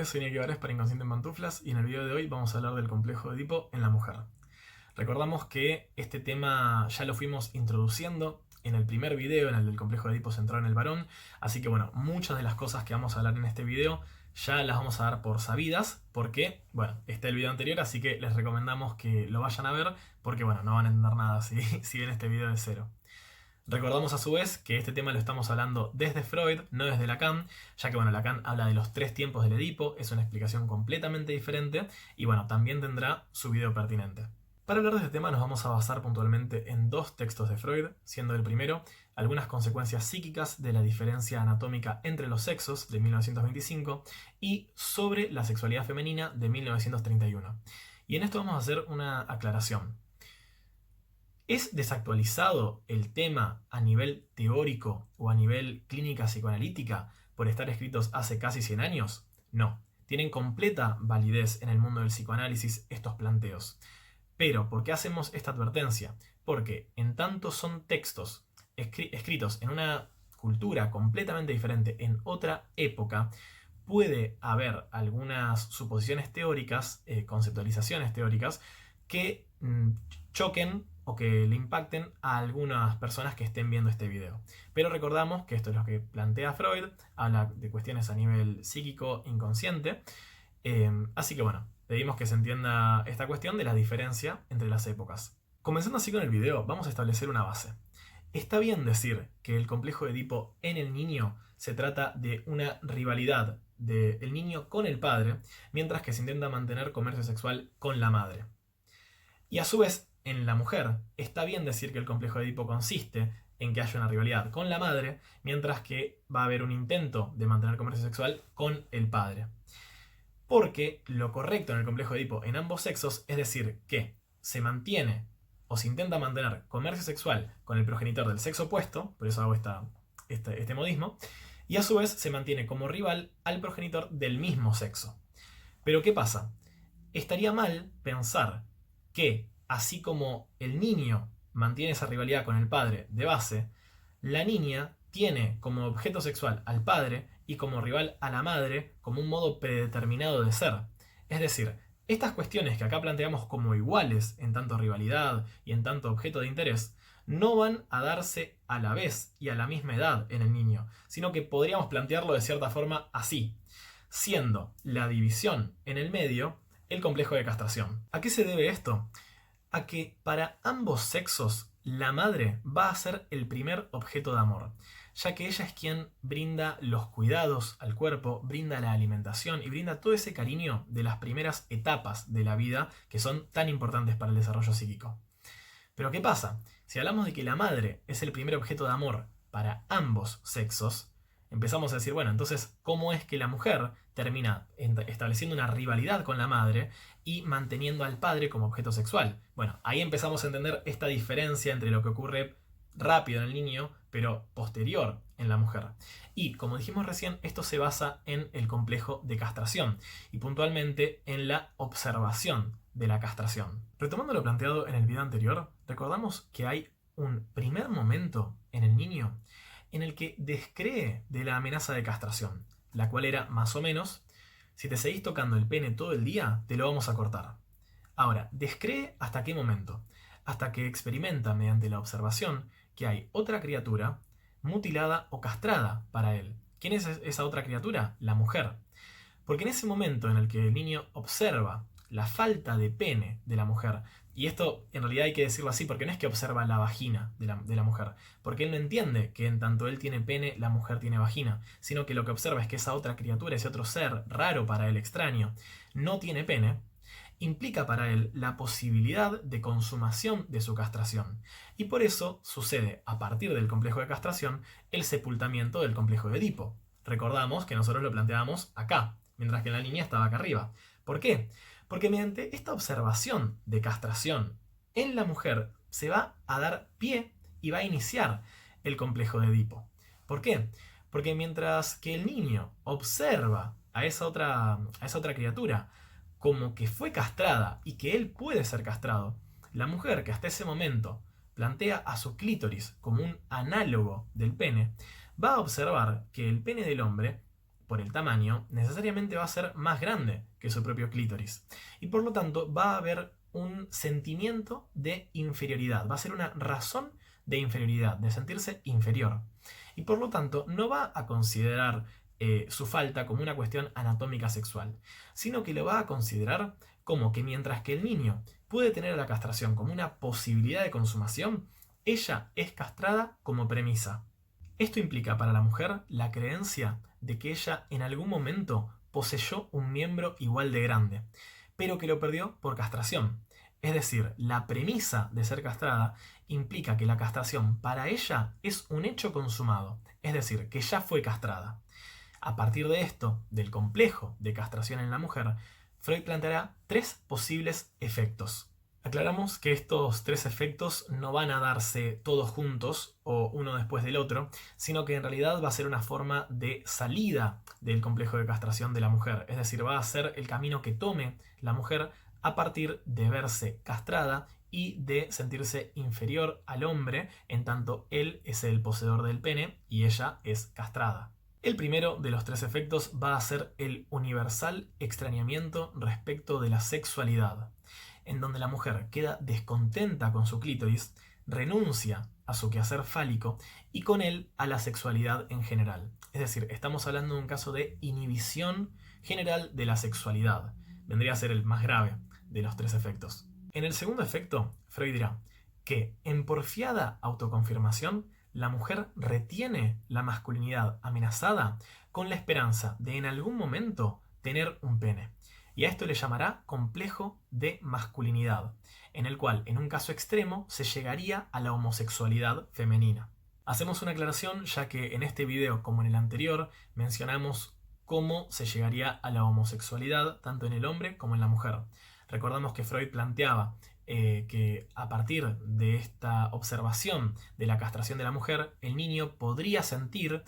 días, soy Nicky Vares para Inconsciente en Pantuflas y en el video de hoy vamos a hablar del complejo de Edipo en la mujer. Recordamos que este tema ya lo fuimos introduciendo en el primer video, en el del complejo de Edipo centrado en el varón, así que bueno, muchas de las cosas que vamos a hablar en este video ya las vamos a dar por sabidas, porque, bueno, está el video anterior, así que les recomendamos que lo vayan a ver, porque bueno, no van a entender nada si ven este video de cero. Recordamos a su vez que este tema lo estamos hablando desde Freud, no desde Lacan, ya que bueno, Lacan habla de los 3 tiempos del Edipo, es una explicación completamente diferente y bueno, también tendrá su video pertinente. Para hablar de este tema nos vamos a basar puntualmente en 2 textos de Freud, siendo el primero algunas consecuencias psíquicas de la diferencia anatómica entre los sexos de 1925 y sobre la sexualidad femenina de 1931. Y en esto vamos a hacer una aclaración. ¿Es desactualizado el tema a nivel teórico o a nivel clínica psicoanalítica por estar escritos hace casi 100 años? No. Tienen completa validez en el mundo del psicoanálisis estos planteos. Pero, ¿por qué hacemos esta advertencia? Porque en tanto son textos escritos en una cultura completamente diferente, en otra época, puede haber algunas suposiciones teóricas, conceptualizaciones teóricas, que choquen o que le impacten a algunas personas que estén viendo este video. Pero recordamos que esto es lo que plantea Freud, habla de cuestiones a nivel psíquico inconsciente, así que bueno, pedimos que se entienda esta cuestión de la diferencia entre las épocas. Comenzando así con el video, vamos a establecer una base. Está bien decir que el complejo de Edipo en el niño se trata de una rivalidad del niño con el padre, mientras que se intenta mantener comercio sexual con la madre. Y a su vez, en la mujer, está bien decir que el complejo de Edipo consiste en que haya una rivalidad con la madre, mientras que va a haber un intento de mantener comercio sexual con el padre. Porque lo correcto en el complejo de Edipo en ambos sexos es decir que se mantiene o se intenta mantener comercio sexual con el progenitor del sexo opuesto, por eso hago este modismo, y a su vez se mantiene como rival al progenitor del mismo sexo. Pero ¿qué pasa? Estaría mal pensar que, así como el niño mantiene esa rivalidad con el padre de base, la niña tiene como objeto sexual al padre y como rival a la madre como un modo predeterminado de ser. Es decir, estas cuestiones que acá planteamos como iguales en tanto rivalidad y en tanto objeto de interés, no van a darse a la vez y a la misma edad en el niño, sino que podríamos plantearlo de cierta forma así, siendo la división en el medio el complejo de castración. ¿A qué se debe esto? A que para ambos sexos la madre va a ser el primer objeto de amor, ya que ella es quien brinda los cuidados al cuerpo, brinda la alimentación y brinda todo ese cariño de las primeras etapas de la vida que son tan importantes para el desarrollo psíquico. Pero ¿qué pasa? Si hablamos de que la madre es el primer objeto de amor para ambos sexos, empezamos a decir, bueno, entonces, ¿cómo es que la mujer termina estableciendo una rivalidad con la madre y manteniendo al padre como objeto sexual? Bueno, ahí empezamos a entender esta diferencia entre lo que ocurre rápido en el niño, pero posterior en la mujer. Y, como dijimos recién, esto se basa en el complejo de castración y puntualmente en la observación de la castración. Retomando lo planteado en el video anterior, recordamos que hay un primer momento en el niño en el que descree de la amenaza de castración, la cual era más o menos: si te seguís tocando el pene todo el día, te lo vamos a cortar. Ahora, descree hasta qué momento, hasta que experimenta mediante la observación que hay otra criatura mutilada o castrada para él. ¿Quién es esa otra criatura? La mujer. Porque en ese momento en el que el niño observa la falta de pene de la mujer, y esto en realidad hay que decirlo así porque no es que observa la vagina de la mujer, porque él no entiende que en tanto él tiene pene, la mujer tiene vagina, sino que lo que observa es que esa otra criatura, ese otro ser raro para él, extraño, no tiene pene, implica para él la posibilidad de consumación de su castración. Y por eso sucede, a partir del complejo de castración, el sepultamiento del complejo de Edipo. Recordamos que nosotros lo planteábamos acá, mientras que la niña estaba acá arriba. ¿Por qué? Porque mediante esta observación de castración en la mujer se va a dar pie y va a iniciar el complejo de Edipo. ¿Por qué? Porque mientras que el niño observa a esa otra criatura como que fue castrada y que él puede ser castrado, la mujer que hasta ese momento plantea a su clítoris como un análogo del pene, va a observar que el pene del hombre por el tamaño, necesariamente va a ser más grande que su propio clítoris. Y por lo tanto va a haber un sentimiento de inferioridad, va a ser una razón de inferioridad, de sentirse inferior. Y por lo tanto no va a considerar su falta como una cuestión anatómica sexual, sino que lo va a considerar como que mientras que el niño puede tener a la castración como una posibilidad de consumación, ella es castrada como premisa. Esto implica para la mujer la creencia de que ella en algún momento poseyó un miembro igual de grande, pero que lo perdió por castración. Es decir, la premisa de ser castrada implica que la castración para ella es un hecho consumado, es decir, que ya fue castrada. A partir de esto, del complejo de castración en la mujer, Freud planteará 3 posibles efectos. Aclaramos que estos 3 efectos no van a darse todos juntos o uno después del otro, sino que en realidad va a ser una forma de salida del complejo de castración de la mujer. Es decir, va a ser el camino que tome la mujer a partir de verse castrada y de sentirse inferior al hombre, en tanto él es el poseedor del pene y ella es castrada. El primero de los 3 efectos va a ser el universal extrañamiento respecto de la sexualidad, en donde la mujer queda descontenta con su clítoris, renuncia a su quehacer fálico y con él a la sexualidad en general. Es decir, estamos hablando de un caso de inhibición general de la sexualidad. Vendría a ser el más grave de los 3 efectos. En el segundo efecto, Freud dirá que en porfiada autoconfirmación, la mujer retiene la masculinidad amenazada con la esperanza de en algún momento tener un pene. Y a esto le llamará complejo de masculinidad, en el cual en un caso extremo se llegaría a la homosexualidad femenina. Hacemos una aclaración ya que en este video como en el anterior mencionamos cómo se llegaría a la homosexualidad tanto en el hombre como en la mujer. Recordamos que Freud planteaba que a partir de esta observación de la castración de la mujer, el niño podría sentir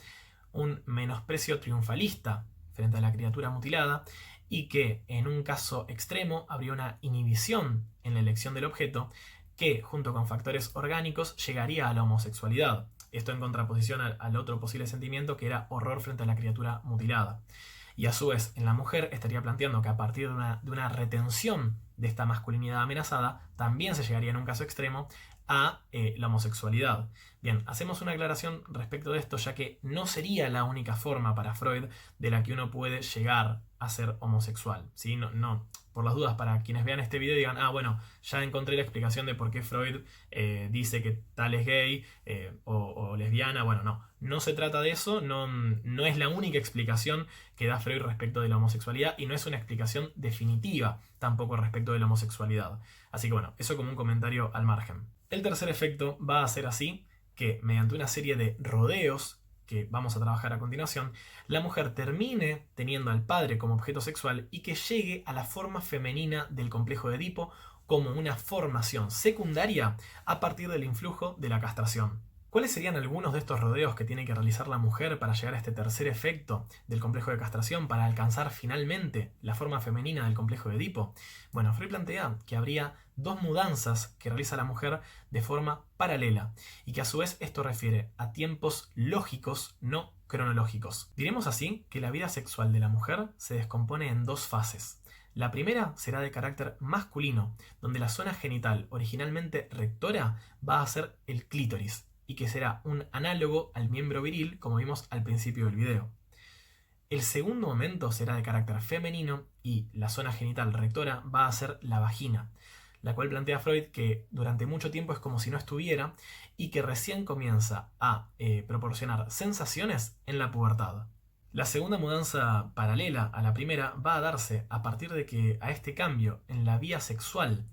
un menosprecio triunfalista frente a la criatura mutilada y que en un caso extremo habría una inhibición en la elección del objeto que, junto con factores orgánicos, llegaría a la homosexualidad. Esto en contraposición al otro posible sentimiento que era horror frente a la criatura mutilada. Y a su vez, en la mujer estaría planteando que a partir de una retención de esta masculinidad amenazada, también se llegaría en un caso extremo a la homosexualidad. Bien, hacemos una aclaración respecto de esto, ya que no sería la única forma para Freud de la que uno puede llegar a ser homosexual. ¿Sí? No, por las dudas, para quienes vean este video y digan, bueno, ya encontré la explicación de por qué Freud dice que tal es gay o lesbiana. Bueno, no se trata de eso, no es la única explicación que da Freud respecto de la homosexualidad y no es una explicación definitiva tampoco respecto de la homosexualidad. Así que bueno, eso como un comentario al margen. El tercer efecto va a ser así, que mediante una serie de rodeos que vamos a trabajar a continuación, la mujer termine teniendo al padre como objeto sexual y que llegue a la forma femenina del complejo de Edipo como una formación secundaria a partir del influjo de la castración. ¿Cuáles serían algunos de estos rodeos que tiene que realizar la mujer para llegar a este tercer efecto del complejo de castración, para alcanzar finalmente la forma femenina del complejo de Edipo? Bueno, Freud plantea que habría 2 mudanzas que realiza la mujer de forma paralela y que a su vez esto refiere a tiempos lógicos, no cronológicos. Diremos así que la vida sexual de la mujer se descompone en 2 fases. La primera será de carácter masculino, donde la zona genital originalmente rectora va a ser el clítoris, y que será un análogo al miembro viril como vimos al principio del video. El segundo momento será de carácter femenino y la zona genital rectora va a ser la vagina, la cual plantea Freud que durante mucho tiempo es como si no estuviera y que recién comienza a proporcionar sensaciones en la pubertad. La segunda mudanza paralela a la primera va a darse a partir de que a este cambio en la vía sexual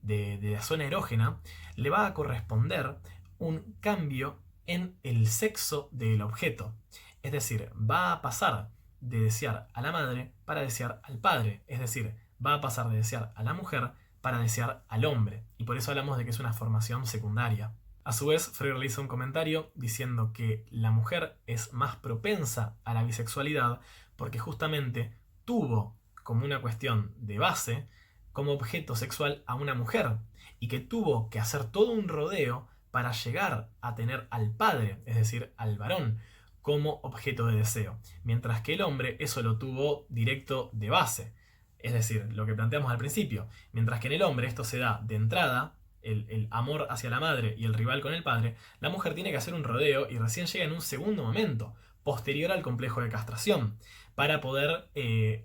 de la zona erógena le va a corresponder un cambio en el sexo del objeto. Es decir, va a pasar de desear a la madre para desear al padre. Es decir, va a pasar de desear a la mujer para desear al hombre. Y por eso hablamos de que es una formación secundaria. A su vez, Freud realiza un comentario diciendo que la mujer es más propensa a la bisexualidad porque justamente tuvo como una cuestión de base como objeto sexual a una mujer y que tuvo que hacer todo un rodeo para llegar a tener al padre, es decir, al varón, como objeto de deseo, mientras que el hombre eso lo tuvo directo de base. Es decir, lo que planteamos al principio, mientras que en el hombre esto se da de entrada, el amor hacia la madre y el rival con el padre, la mujer tiene que hacer un rodeo y recién llega en un segundo momento, posterior al complejo de castración, para poder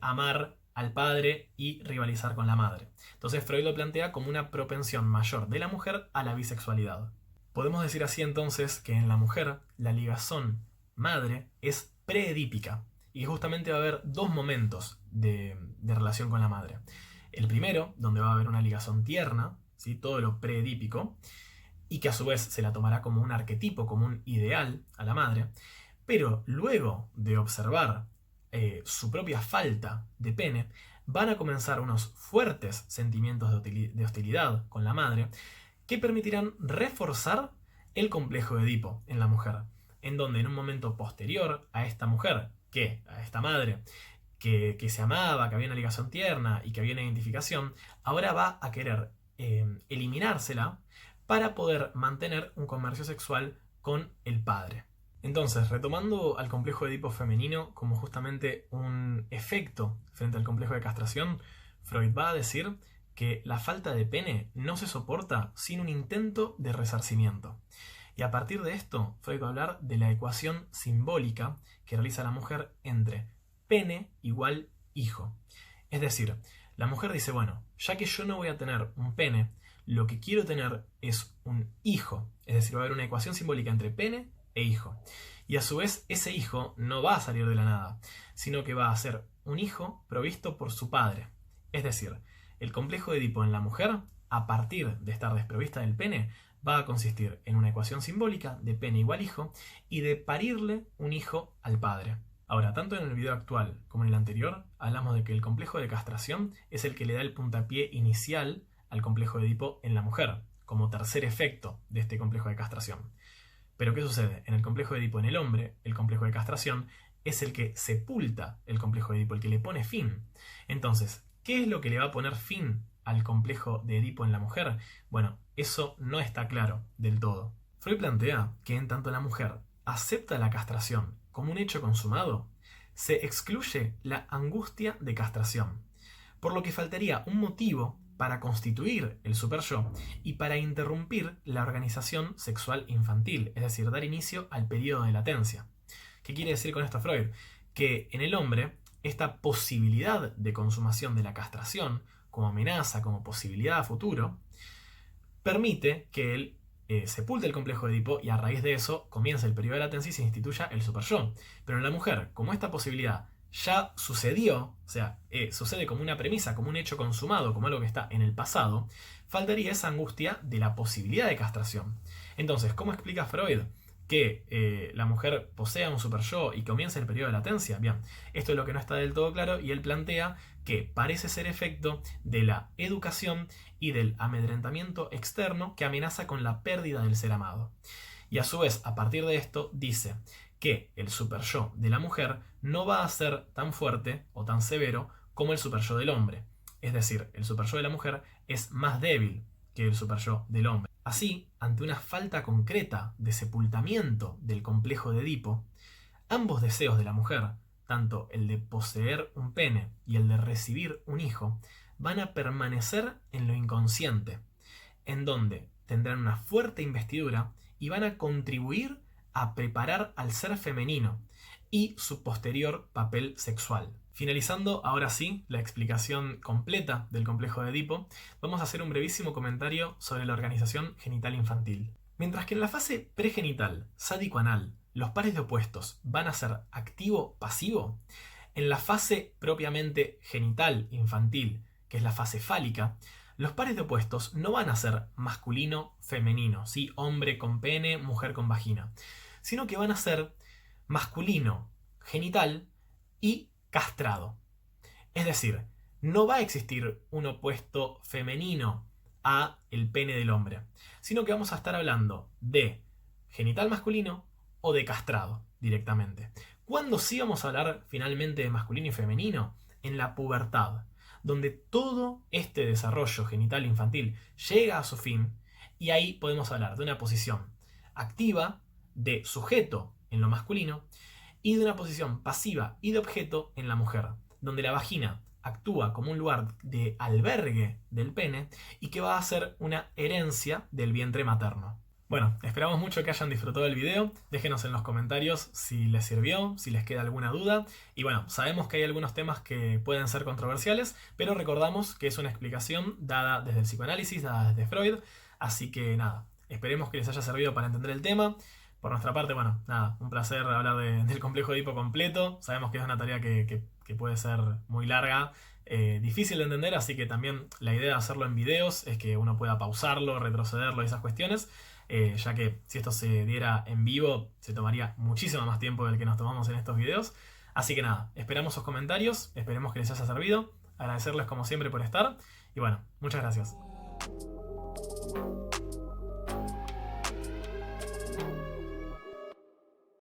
amar al padre y rivalizar con la madre. Entonces Freud lo plantea como una propensión mayor de la mujer a la bisexualidad. Podemos decir así entonces que en la mujer la ligazón madre es preedípica y justamente va a haber dos momentos de relación con la madre. El primero, donde va a haber una ligazón tierna, ¿sí? Todo lo preedípico, y que a su vez se la tomará como un arquetipo, como un ideal a la madre, pero luego de observar su propia falta de pene, van a comenzar unos fuertes sentimientos de hostilidad con la madre que permitirán reforzar el complejo de Edipo en la mujer, en donde en un momento posterior a esta mujer, a esta madre, que se amaba, que había una ligación tierna y que había una identificación, ahora va a querer eliminársela para poder mantener un comercio sexual con el padre. Entonces, retomando al complejo de Edipo femenino como justamente un efecto frente al complejo de castración, Freud va a decir que la falta de pene no se soporta sin un intento de resarcimiento. Y a partir de esto, Freud va a hablar de la ecuación simbólica que realiza la mujer entre pene igual hijo. Es decir, la mujer dice, bueno, ya que yo no voy a tener un pene, lo que quiero tener es un hijo. Es decir, va a haber una ecuación simbólica entre pene e hijo. Y a su vez, ese hijo no va a salir de la nada, sino que va a ser un hijo provisto por su padre. Es decir, el complejo de Edipo en la mujer, a partir de estar desprovista del pene, va a consistir en una ecuación simbólica de pene igual hijo y de parirle un hijo al padre. Ahora, tanto en el video actual como en el anterior, hablamos de que el complejo de castración es el que le da el puntapié inicial al complejo de Edipo en la mujer, como tercer efecto de este complejo de castración. Pero ¿qué sucede? En el complejo de Edipo en el hombre, el complejo de castración es el que sepulta el complejo de Edipo, el que le pone fin. Entonces, ¿qué es lo que le va a poner fin al complejo de Edipo en la mujer? Bueno, eso no está claro del todo. Freud plantea que en tanto la mujer acepta la castración como un hecho consumado, se excluye la angustia de castración, por lo que faltaría un motivo para constituir el superyo y para interrumpir la organización sexual infantil, es decir, dar inicio al periodo de latencia. ¿Qué quiere decir con esto Freud? Que en el hombre esta posibilidad de consumación de la castración como amenaza, como posibilidad a futuro, permite que él sepulte el complejo de Edipo y a raíz de eso comienza el periodo de latencia y se instituya el superyo. Pero en la mujer, como esta posibilidad ya sucedió, o sea, sucede como una premisa, como un hecho consumado, como algo que está en el pasado, faltaría esa angustia de la posibilidad de castración. Entonces, ¿cómo explica Freud que la mujer posea un superyo y comienza el periodo de latencia? Bien, esto es lo que no está del todo claro y él plantea que parece ser efecto de la educación y del amedrentamiento externo que amenaza con la pérdida del ser amado. Y a su vez, a partir de esto, dice que el superyo de la mujer no va a ser tan fuerte o tan severo como el superyo del hombre. Es decir, el superyo de la mujer es más débil que el superyo del hombre. Así, ante una falta concreta de sepultamiento del complejo de Edipo, ambos deseos de la mujer, tanto el de poseer un pene y el de recibir un hijo, van a permanecer en lo inconsciente, en donde tendrán una fuerte investidura y van a contribuir a preparar al ser femenino y su posterior papel sexual. Finalizando ahora sí la explicación completa del complejo de Edipo, vamos a hacer un brevísimo comentario sobre la organización genital infantil. Mientras que en la fase pregenital, sádico-anal, los pares de opuestos van a ser activo-pasivo, en la fase propiamente genital infantil, que es la fase fálica, los pares de opuestos no van a ser masculino-femenino, ¿sí? Hombre con pene, mujer con vagina, sino que van a ser masculino, genital y castrado. Es decir, no va a existir un opuesto femenino a el pene del hombre, sino que vamos a estar hablando de genital masculino o de castrado directamente. ¿Cuándo sí vamos a hablar finalmente de masculino y femenino? En la pubertad, donde todo este desarrollo genital infantil llega a su fin y ahí podemos hablar de una posición activa de sujeto en lo masculino, y de una posición pasiva y de objeto en la mujer, donde la vagina actúa como un lugar de albergue del pene y que va a ser una herencia del vientre materno. Bueno, esperamos mucho que hayan disfrutado el video, déjenos en los comentarios si les sirvió, si les queda alguna duda, y bueno, sabemos que hay algunos temas que pueden ser controversiales, pero recordamos que es una explicación dada desde el psicoanálisis, dada desde Freud, así que nada, esperemos que les haya servido para entender el tema. Por nuestra parte, bueno, nada, un placer hablar del complejo de Edipo completo, sabemos que es una tarea que puede ser muy larga, difícil de entender, así que también la idea de hacerlo en videos es que uno pueda pausarlo, retrocederlo y esas cuestiones. Ya que si esto se diera en vivo se tomaría muchísimo más tiempo del que nos tomamos en estos videos. Así que nada, esperamos sus comentarios, esperemos que les haya servido, agradecerles como siempre por estar y bueno, muchas gracias.